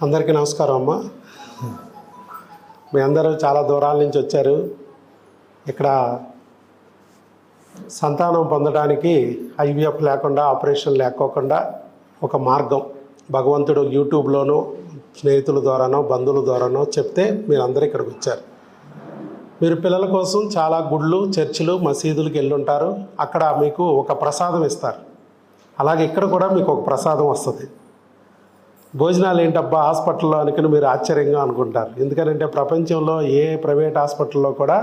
అందరికీ నమస్కారం అమ్మ. మీ అందరూ చాలా దూరాల నుంచి వచ్చారు. ఇక్కడ సంతానం పొందడానికి ఐవీఎఫ్ లేకుండా, ఆపరేషన్ లేకోకుండా ఒక మార్గం భగవంతుడు యూట్యూబ్లోనో, స్నేహితుల ద్వారానో, బంధువుల ద్వారానో చెప్తే మీరందరూ ఇక్కడికి వచ్చారు. మీరు పిల్లల కోసం చాలా గుళ్ళు, చర్చిలు, మసీదులకు వెళ్ళుంటారు. అక్కడ మీకు ఒక ప్రసాదం ఇస్తారు. అలాగే ఇక్కడ కూడా మీకు ఒక ప్రసాదం వస్తుంది. భోజనాలు ఏంటబ్బా హాస్పిటల్లో అనుకుని మీరు ఆశ్చర్యంగా అనుకుంటారు. ఎందుకంటే ప్రపంచంలో ఏ ప్రైవేట్ హాస్పిటల్లో కూడా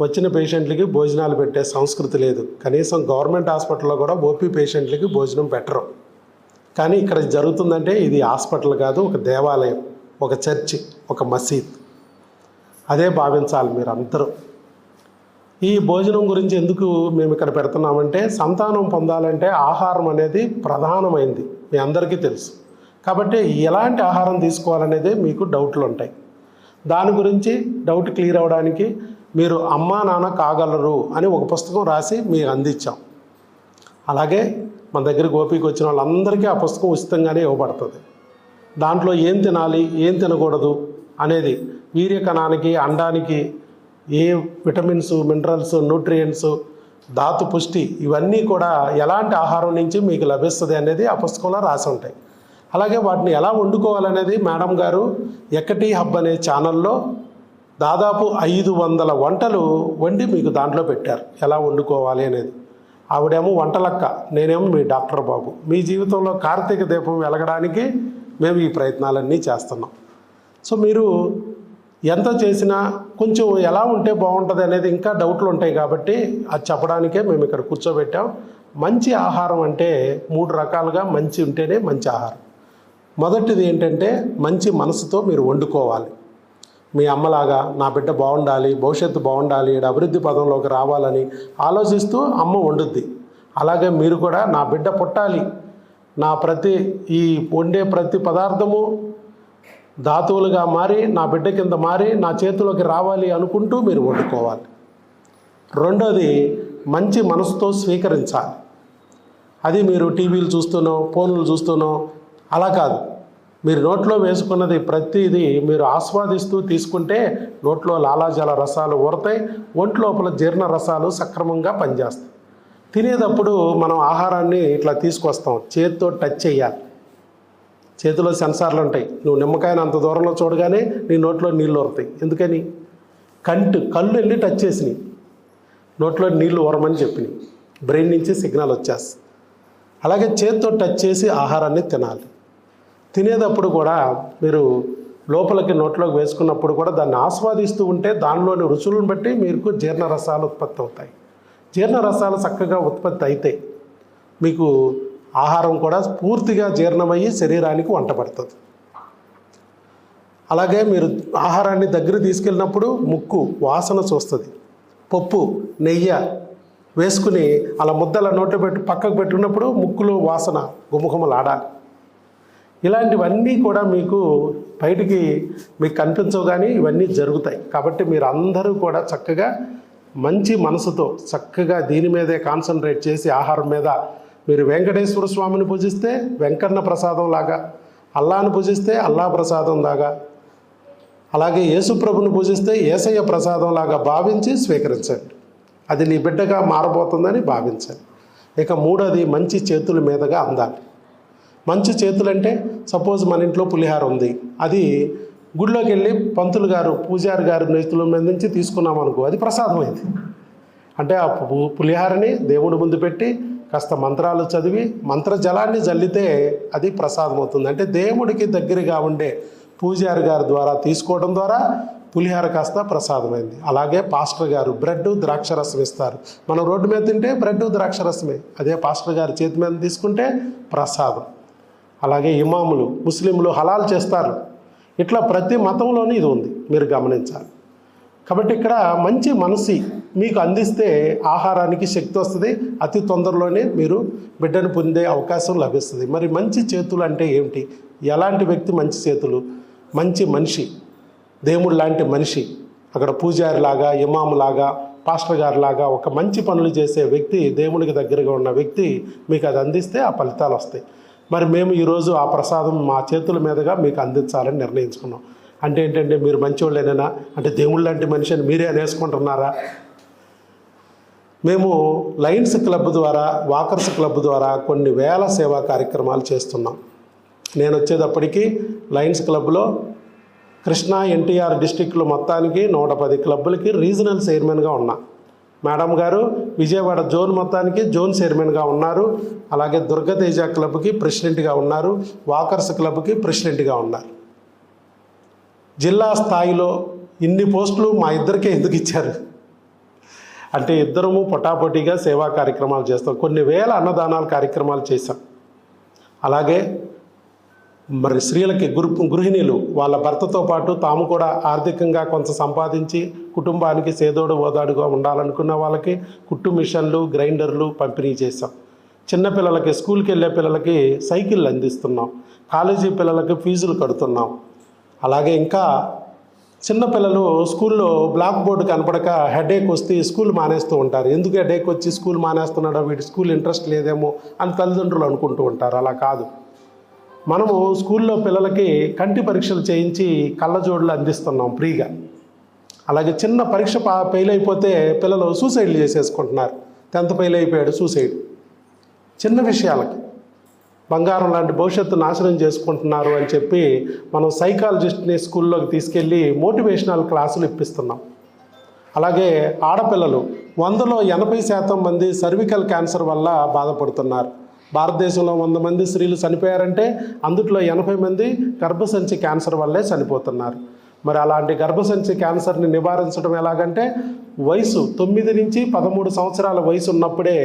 వచ్చిన పేషెంట్లకి భోజనాలు పెట్టే సంస్కృతి లేదు. కనీసం గవర్నమెంట్ హాస్పిటల్లో కూడా ఓపీ పేషెంట్లకి భోజనం పెట్టరు. కానీ ఇక్కడ జరుగుతుందంటే ఇది హాస్పిటల్ కాదు, ఒక దేవాలయం, ఒక చర్చి, ఒక మసీద్. అదే భావించాలి మీరు అందరూ. ఈ భోజనం గురించి ఎందుకు మేము ఇక్కడ పెడుతున్నామంటే, సంతానం పొందాలంటే ఆహారం అనేది ప్రధానమైంది, మీ అందరికీ తెలుసు. కాబట్టి ఎలాంటి ఆహారం తీసుకోవాలనేది మీకు డౌట్లు ఉంటాయి. దాని గురించి డౌట్ క్లియర్ అవ్వడానికి మీరు అమ్మా నాన్న కాగలరు అని ఒక పుస్తకం రాసి మీకు అందించాం. అలాగే మన దగ్గరికి ఓపిక వచ్చిన వాళ్ళందరికీ ఆ పుస్తకం ఉచితంగానే ఇవ్వబడుతుంది. దాంట్లో ఏం తినాలి, ఏం తినకూడదు అనేది, వీర్యకణానికి, అండానికి ఏ విటమిన్స్, మినరల్స్, న్యూట్రియంట్స్, ధాతు పుష్టి ఇవన్నీ కూడా ఎలాంటి ఆహారం నుంచి మీకు లభిస్తుంది అనేది ఆ పుస్తకంలో రాసి ఉంటాయి. అలాగే వాటిని ఎలా వండుకోవాలనేది మేడం గారు ఎక్కటి హబ్ అనే ఛానల్లో దాదాపు 500 వంటలు వండి మీకు దాంట్లో పెట్టారు, ఎలా వండుకోవాలి అనేది. ఆవిడేమో వంటలక్క, నేనేమో మీ డాక్టర్ బాబు. మీ జీవితంలో కార్తీక దీపం వెలగడానికి మేము ఈ ప్రయత్నాలన్నీ చేస్తున్నాం. సో మీరు ఎంత చేసినా కొంచెం ఎలా ఉంటే బాగుంటుంది అనేది ఇంకా డౌట్లు ఉంటాయి. కాబట్టి అది చెప్పడానికే మేము ఇక్కడ కూర్చోబెట్టాం. మంచి ఆహారం అంటే 3 రకాలుగా మంచి ఉంటేనే మంచి ఆహారం. మొదటిది ఏంటంటే, మంచి మనసుతో మీరు వండుకోవాలి. మీ అమ్మలాగా నా బిడ్డ బాగుండాలి, భవిష్యత్తు బాగుండాలి, అభివృద్ధి పదంలోకి రావాలని ఆలోచిస్తూ అమ్మ వండుద్ది. అలాగే మీరు కూడా నా బిడ్డ పుట్టాలి, నా ఈ వండే ప్రతి పదార్థము ధాతువులుగా మారి నా బిడ్డ కింద మారి నా చేతిలోకి రావాలి అనుకుంటూ మీరు వండుకోవాలి. రెండోది, మంచి మనసుతో స్వీకరించాలి. అది మీరు టీవీలు చూస్తూనో, ఫోన్లు చూస్తూనో అలా కాదు. మీరు నోట్లో వేసుకున్నది ప్రతిదీ మీరు ఆస్వాదిస్తూ తీసుకుంటే నోట్లో లాలాజల రసాలు ఊరతాయి, ఒంట్లోపల జీర్ణ రసాలు సక్రమంగా పనిచేస్తాయి. తినేటప్పుడు మనం ఆహారాన్ని ఇట్లా తీసుకొస్తాం, చేతితో టచ్ చేయాలి. చేతిలో సెన్సార్లు ఉంటాయి. నువ్వు నిమ్మకాయని అంత దూరంలో చూడగానే నీ నోట్లో నీళ్ళు ఊరుతాయి. ఎందుకని? కళ్ళు వెళ్ళి టచ్ చేసినాయి, నోట్లో నీళ్లు ఊరమని చెప్పినాయి, బ్రెయిన్ నుంచి సిగ్నల్ వచ్చేస్తుంది. అలాగే చేతితో టచ్ చేసి ఆహారాన్ని తినాలి. తినేటప్పుడు కూడా మీరు లోపలికి నోట్లోకి వేసుకున్నప్పుడు కూడా దాన్ని ఆస్వాదిస్తూ ఉంటే దానిలోని రుచులను బట్టి మీకు జీర్ణరసాలు ఉత్పత్తి అవుతాయి. జీర్ణరసాలు చక్కగా ఉత్పత్తి అయితే మీకు ఆహారం కూడా పూర్తిగా జీర్ణమయ్యి శరీరానికి వంటపడుతుంది. అలాగే మీరు ఆహారాన్ని దగ్గర తీసుకెళ్ళినప్పుడు ముక్కు వాసన చూస్తుంది. పప్పు, నెయ్యి వేసుకుని అలా ముద్దల నోట్లో పక్కకు పెట్టుకున్నప్పుడు ముక్కులో వాసన గుమగుమలాడాలి. ఇలాంటివన్నీ కూడా మీకు బయటికి మీకు కనిపించవు, కానీ ఇవన్నీ జరుగుతాయి. కాబట్టి మీరు అందరూ కూడా చక్కగా మంచి మనసుతో చక్కగా దీని మీదే కాన్సన్ట్రేట్ చేసి ఆహారం మీద మీరు వెంకటేశ్వర స్వామిని పూజిస్తే వెంకన్న ప్రసాదం లాగా, అల్లాను పూజిస్తే అల్లా ప్రసాదం లాగా, అలాగే యేసుప్రభుని పూజిస్తే యేసయ్య ప్రసాదం లాగా భావించి స్వీకరించండి. అది నీ బిడ్డగా మారబోతుందని భావించండి. ఇక మూడోది, మంచి చేతుల మీదుగా అందాలి. మంచి చేతులు అంటే, సపోజ్ మన ఇంట్లో పులిహార ఉంది, అది గుడిలోకి వెళ్ళి పంతులు గారు, పూజారి గారి నేతుల మీద నుంచి తీసుకున్నాం అనుకో, అది ప్రసాదం అయింది. అంటే ఆ పులిహారని దేవుడి ముందు పెట్టి కాస్త మంత్రాలు చదివి మంత్రజలాన్ని జల్లితే అది ప్రసాదం అవుతుంది. అంటే దేవుడికి దగ్గరగా ఉండే పూజారి గారి ద్వారా తీసుకోవడం ద్వారా పులిహార కాస్త ప్రసాదమైంది. అలాగే పాస్టర్ గారు బ్రెడ్ ద్రాక్షరసం ఇస్తారు. మనం రోడ్డు మీద తింటే బ్రెడ్ ద్రాక్షరసమే, అదే పాస్టర్ గారి చేతి మీద తీసుకుంటే ప్రసాదం. అలాగే ఇమాములు, ముస్లింలు హలాల్ చేస్తారు. ఇట్లా ప్రతి మతంలోనూ ఇది ఉంది, మీరు గమనించాలి. కాబట్టి ఇక్కడ మంచి మనసు మీకు అందిస్తే ఆహారానికి శక్తి వస్తుంది, అతి తొందరలోనే మీరు బిడ్డను పొందే అవకాశం లభిస్తుంది. మరి మంచి చేతులు అంటే ఏమిటి? ఎలాంటి వ్యక్తి మంచి చేతులు? మంచి మనిషి, దేవుడు లాంటి మనిషి, అక్కడ పూజారిలాగా, ఇమాములాగా, పాస్టర్ గారిలాగా ఒక మంచి పనులు చేసే వ్యక్తి, దేవుడికి దగ్గరగా ఉన్న వ్యక్తి మీకు అది అందిస్తే ఆ ఫలితాలు వస్తాయి. మరి మేము ఈరోజు ఆ ప్రసాదం మా చేతుల మీదుగా మీకు అందించాలని నిర్ణయించుకున్నాం. అంటే ఏంటంటే మీరు మంచివాళ్ళేనా అంటే దేవుళ్ళ లాంటి మనిషి అని మీరే అనేసుకుంటున్నారా? మేము లయన్స్ క్లబ్ ద్వారా, వాకర్స్ క్లబ్ ద్వారా కొన్ని వేల సేవా కార్యక్రమాలు చేస్తున్నాం. నేను వచ్చేటప్పటికి లయన్స్ క్లబ్లో కృష్ణా ఎన్టీఆర్ డిస్టిక్లో మొత్తానికి 110 క్లబ్బులకి రీజనల్ చైర్మన్గా ఉన్నా. మేడం గారు విజయవాడ జోన్ మొత్తానికి జోన్ చైర్మన్గా ఉన్నారు. అలాగే దుర్గతేజ క్లబ్కి ప్రెసిడెంట్గా ఉన్నారు. వాకర్స్ క్లబ్కి ప్రెసిడెంట్గా ఉన్నారు. జిల్లా స్థాయిలో ఇన్ని పోస్టులు మా ఇద్దరికే ఎందుకు ఇచ్చారు అంటే ఇద్దరము పొటాపోటీగా సేవా కార్యక్రమాలు చేస్తాం. కొన్ని వేల అన్నదానాల కార్యక్రమాలు చేశాం. అలాగే మరి స్త్రీలకి గృహిణీలు వాళ్ళ భర్తతో పాటు తాము కూడా ఆర్థికంగా కొంత సంపాదించి కుటుంబానికి సేదోడు ఓదాడుగా ఉండాలనుకున్న వాళ్ళకి కుట్టు మిషన్లు, గ్రైండర్లు పంపిణీ చేశాం. చిన్నపిల్లలకి, స్కూల్కి వెళ్ళే పిల్లలకి సైకిళ్ళు అందిస్తున్నాం. కాలేజీ పిల్లలకి ఫీజులు కడుతున్నాం. అలాగే ఇంకా చిన్నపిల్లలు స్కూల్లో బ్లాక్ బోర్డు కనపడక హెడేక్ వస్తే స్కూల్ మానేస్తూ ఉంటారు. ఎందుకు హెడేక్ వచ్చి స్కూల్ మానేస్తున్నాడో, వీడి స్కూల్ ఇంట్రెస్ట్ లేదేమో అని తల్లిదండ్రులు అనుకుంటూ ఉంటారు. అలా కాదు, మనము స్కూల్లో పిల్లలకి కంటి పరీక్షలు చేయించి కళ్ళజోడులు అందిస్తున్నాం ఫ్రీగా. అలాగే చిన్న పరీక్ష ఫెయిల్ అయిపోతే పిల్లలు సూసైడ్లు చేసేసుకుంటున్నారు. 10th ఫెయిల్ అయిపోయాడు, సూసైడ్. చిన్న విషయాలకి బంగారం లాంటి భవిష్యత్తు నాశనం చేసుకుంటున్నారు అని చెప్పి మనం సైకాలజిస్ట్ని స్కూల్లోకి తీసుకెళ్ళి మోటివేషనల్ క్లాసులు ఇప్పిస్తున్నాం. అలాగే ఆడపిల్లలు 100లో 80% మంది సర్వికల్ క్యాన్సర్ వల్ల బాధపడుతున్నారు. భారతదేశంలో 100 మంది స్త్రీలు చనిపోయారంటే అందుట్లో 80 మంది గర్భసంచి క్యాన్సర్ వల్లే చనిపోతున్నారు. మరి అలాంటి గర్భసంచి క్యాన్సర్ని నివారించడం ఎలాగంటే వయసు 9 నుంచి 13 సంవత్సరాల వయసు ఉన్నప్పుడే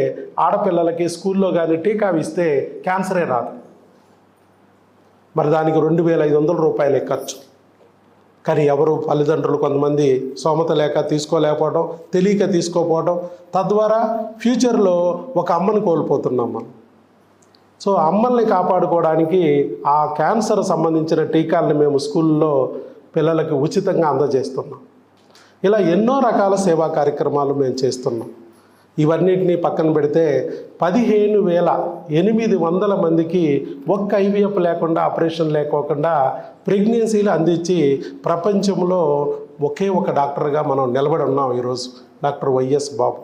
ఆడపిల్లలకి స్కూల్లో కానీ టీకా ఇస్తే క్యాన్సరే రాదు. మరి దానికి 2,500 రూపాయలే ఖర్చు. కానీ ఎవరు తల్లిదండ్రులు కొంతమంది స్తోమత లేక తీసుకోలేకపోవడం, తెలియక తీసుకోకపోవడం, తద్వారా ఫ్యూచర్లో ఒక అమ్మని కోల్పోతున్నాం మనం. సో అమ్మల్ని కాపాడుకోవడానికి ఆ క్యాన్సర్ సంబంధించిన టీకాలను మేము స్కూల్లో పిల్లలకు ఉచితంగా అందజేస్తున్నాం. ఇలా ఎన్నో రకాల సేవా కార్యక్రమాలు మేము చేస్తున్నాం. ఇవన్నిటినీ పక్కన పెడితే 15,800 మందికి ఒక్క IVF లేకుండా, ఆపరేషన్ లేకోకుండా ప్రెగ్నెన్సీలు అందించి ప్రపంచంలో ఒకే ఒక డాక్టర్గా మనం నిలబడి ఉన్నాం ఈరోజు, డాక్టర్ వైఎస్ బాబు.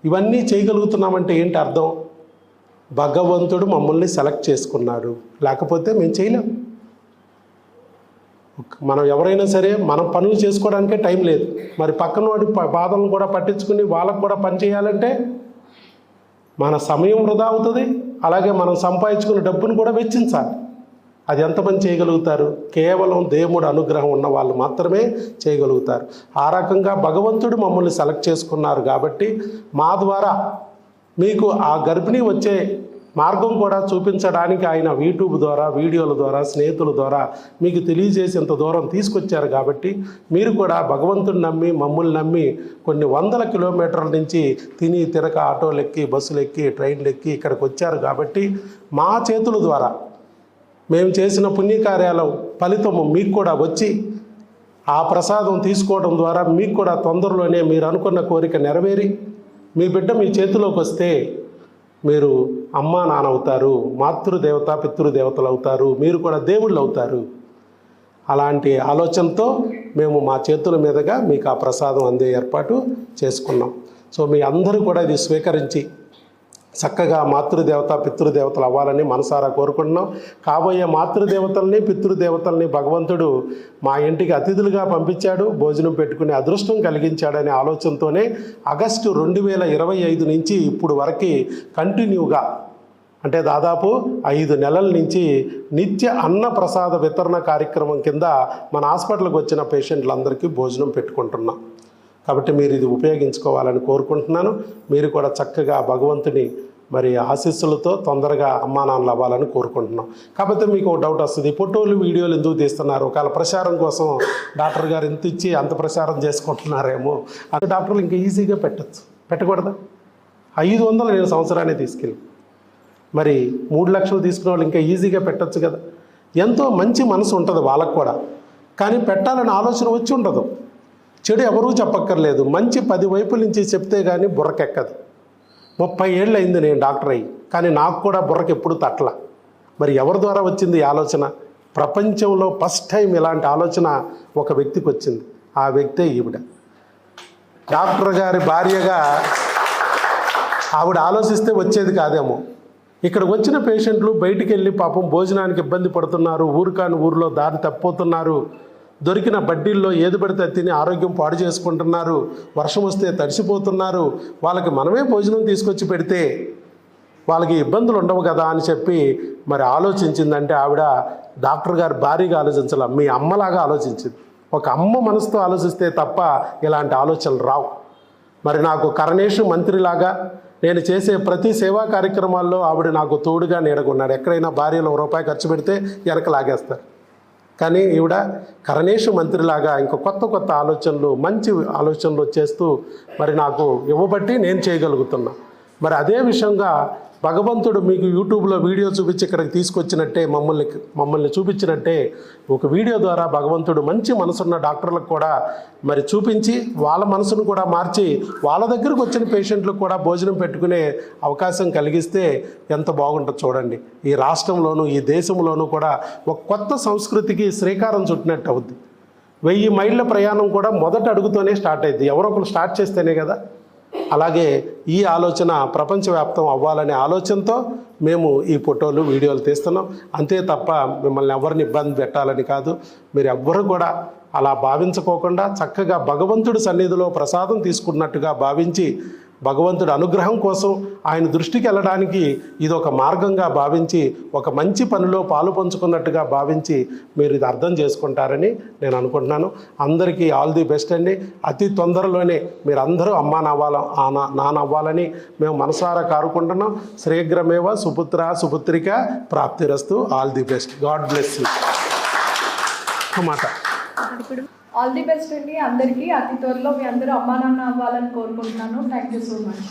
ఇవన్నీ చేయగలుగుతున్నామంటే ఏంటి అర్థం? భగవంతుడు మమ్మల్ని సెలెక్ట్ చేసుకున్నాడు, లేకపోతే మేము చేయలేం. మనం ఎవరైనా సరే మనం పనులు చేసుకోవడానికే టైం లేదు. మరి పక్కన వాడి బాధలను కూడా పట్టించుకుని వాళ్ళకు కూడా పని చేయాలంటే మన సమయం వృధా అవుతుంది. అలాగే మనం సంపాదించుకున్న డబ్బును కూడా వెచ్చించాలి. అది ఎంతమంది చేయగలుగుతారు? కేవలం దేవుడు అనుగ్రహం ఉన్న వాళ్ళు మాత్రమే చేయగలుగుతారు. ఆ రకంగా భగవంతుడు మమ్మల్ని సెలెక్ట్ చేసుకున్నారు కాబట్టి మా ద్వారా మీకు ఆ గర్భిణీ వచ్చే మార్గం కూడా చూపించడానికి ఆయన యూట్యూబ్ ద్వారా, వీడియోల ద్వారా, స్నేహితుల ద్వారా మీకు తెలియజేసి ఇంత దూరం తీసుకొచ్చారు. కాబట్టి మీరు కూడా భగవంతుని నమ్మి, మమ్మల్ని నమ్మి కొన్ని 100 కిలోమీటర్ల నుంచి తిని తిరక ఆటోలు ఎక్కి, బస్సులు ఎక్కి, ట్రైన్లు ఎక్కి ఇక్కడికి వచ్చారు. కాబట్టి మా చేతుల ద్వారా మేము చేసిన పుణ్యకార్యాల ఫలితము మీకు కూడా వచ్చి ఆ ప్రసాదం తీసుకోవడం ద్వారా మీకు కూడా తొందరలోనే మీరు అనుకున్న కోరిక నెరవేరి మీ బిడ్డ మీ చేతిలోకి వస్తే మీరు అమ్మా నాన్న అవుతారు, మాతృదేవత పితృదేవతలు అవుతారు, మీరు కూడా దేవుళ్ళు అవుతారు. అలాంటి ఆలోచనతో మేము మా చేతుల మీదుగా మీకు ఆ ప్రసాదం అందే ఏర్పాటు చేసుకున్నాం. సో మీ అందరూ కూడా ఇది స్వీకరించి చక్కగా మాతృదేవత పితృదేవతలు అవ్వాలని మనసారా కోరుకుంటున్నాం. కాబోయే మాతృదేవతల్ని, పితృదేవతల్ని భగవంతుడు మా ఇంటికి అతిథులుగా పంపించాడు, భోజనం పెట్టుకునే అదృష్టం కలిగించాడనే ఆలోచనతోనే ఆగస్టు 2025 నుంచి ఇప్పుడు వరకు కంటిన్యూగా అంటే దాదాపు 5 నెలల నుంచి నిత్య అన్న ప్రసాద వితరణ కార్యక్రమం కింద మన హాస్పిటల్కి వచ్చిన పేషెంట్లందరికీ భోజనం పెట్టుకుంటున్నాం. కాబట్టి మీరు ఇది ఉపయోగించుకోవాలని కోరుకుంటున్నాను. మీరు కూడా చక్కగా భగవంతుని మరి ఆశీస్సులతో తొందరగా అమ్మా నాన్నలు అవ్వాలని కోరుకుంటున్నాం. కాకపోతే మీకు ఒక డౌట్ వస్తుంది, ఫోటోలు వీడియోలు ఎందుకు తీస్తున్నారు? ఒకవేళ ప్రచారం కోసం డాక్టర్ గారు ఎంత ఇచ్చి అంత ప్రచారం చేసుకుంటున్నారేమో. అది డాక్టర్లు ఇంకా ఈజీగా పెట్టచ్చు, పెట్టకూడదా? 500 నేను సంవత్సరాన్ని తీసుకెళ్ళి మరి 3 లక్షలు తీసుకునే వాళ్ళు ఇంకా ఈజీగా పెట్టచ్చు కదా. ఎంతో మంచి మనసు ఉంటుంది వాళ్ళకు కూడా, కానీ పెట్టాలని ఆలోచన వచ్చి ఉండదు. చెడు ఎవరూ చెప్పక్కర్లేదు, మంచి 10 వైపుల నుంచి చెప్తే కానీ బుర్రకెక్కదు. 30 ఏళ్ళు అయింది నేను డాక్టర్ అయ్యి, కానీ నాకు కూడా బుర్రకి ఎప్పుడు తట్టల. మరి ఎవరి ద్వారా వచ్చింది ఈ ఆలోచన? ప్రపంచంలో ఫస్ట్ టైం ఇలాంటి ఆలోచన ఒక వ్యక్తికి వచ్చింది. ఆ వ్యక్తే ఈవిడ. డాక్టర్ గారి భార్యగా ఆవిడ ఆలోచిస్తే వచ్చేది కాదేమో. ఇక్కడ వచ్చిన పేషెంట్లు బయటికి వెళ్ళి పాపం భోజనానికి ఇబ్బంది పడుతున్నారు, ఊరు కాని ఊరిలో దారి తప్పిపోతున్నారు, దొరికిన బడ్డీల్లో ఏది పడితే తిని ఆరోగ్యం పాడు చేసుకుంటున్నారు, వర్షం వస్తే తడిసిపోతున్నారు, వాళ్ళకి మనమే భోజనం తీసుకొచ్చి పెడితే వాళ్ళకి ఇబ్బందులు ఉండవు కదా అని చెప్పి మరి ఆలోచించిందంటే ఆవిడ డాక్టర్ గారి భారీగా ఆలోచించాల, మీ అమ్మలాగా ఆలోచించింది. ఒక అమ్మ మనసుతో ఆలోచిస్తే తప్ప ఇలాంటి ఆలోచనలు రావు. మరి నాకు కరణేష్ మంత్రిలాగా నేను చేసే ప్రతి సేవా కార్యక్రమాల్లో ఆవిడ నాకు తోడుగా నీడగొన్నాడు. ఎక్కడైనా భార్యలో రూపాయి ఖర్చు పెడితే వెనక లాగేస్తారు. కానీ ఈవిడ కరణేష్ మంత్రిలాగా ఇంకా కొత్త కొత్త ఆలోచనలు, మంచి ఆలోచనలు చేస్తూ మరి నాకు ఇవ్వబట్టి నేను చేయగలుగుతున్నా. మరి అదే విషయంగా భగవంతుడు మీకు యూట్యూబ్లో వీడియో చూపించి ఇక్కడికి తీసుకొచ్చినట్టే, మమ్మల్ని చూపించినట్టే ఒక వీడియో ద్వారా భగవంతుడు మంచి మనసున్న డాక్టర్లకు కూడా మరి చూపించి వాళ్ళ మనసును కూడా మార్చి వాళ్ళ దగ్గరకు వచ్చిన పేషెంట్లకు కూడా భోజనం పెట్టుకునే అవకాశం కలిగిస్తే ఎంత బాగుంటుంది చూడండి. ఈ రాష్ట్రంలోనూ ఈ దేశంలోనూ కూడా ఒక కొత్త సంస్కృతికి శ్రీకారం చుట్టినట్టు అవుద్ది. 1000 మైళ్ళ ప్రయాణం కూడా మొదట అడుగుతోనే స్టార్ట్ అయింది. ఎవరో ఒకరు స్టార్ట్ చేస్తేనే కదా. అలాగే ఈ ఆలోచన ప్రపంచవ్యాప్తం అవ్వాలనే ఆలోచనతో మేము ఈ ఫోటోలు వీడియోలు తీస్తున్నాం. అంతే తప్ప మిమ్మల్ని ఎవరిని ఇబ్బంది పెట్టాలని కాదు. మీరు ఎవ్వరు కూడా అలా భావించుకోకుండా చక్కగా భగవంతుడి సన్నిధిలో ప్రసాదం తీసుకున్నట్టుగా భావించి భగవంతుడి అనుగ్రహం కోసం ఆయన దృష్టికి వెళ్ళడానికి ఇది ఒక మార్గంగా భావించి ఒక మంచి పనిలో పాలు పంచుకున్నట్టుగా భావించి మీరు ఇది అర్థం చేసుకుంటారని నేను అనుకుంటున్నాను. అందరికీ ఆల్ ది బెస్ట్ అండి. అతి తొందరలోనే మీరందరూ అమ్మా నాన్నవ్వాలని మేము మనసారా కారుకుంటున్నాం. శ్రీఘ్రమేవ సుపుత్ర సుపుత్రిక ప్రాప్తిరస్తు. All the best. God bless you. మాట ఆల్ ది బెస్ట్ అండి అందరికీ. అతి త్వరలో మీ అందరూ అమ్మా నాన్న అవ్వాలని కోరుకుంటున్నాను. Thank you so much.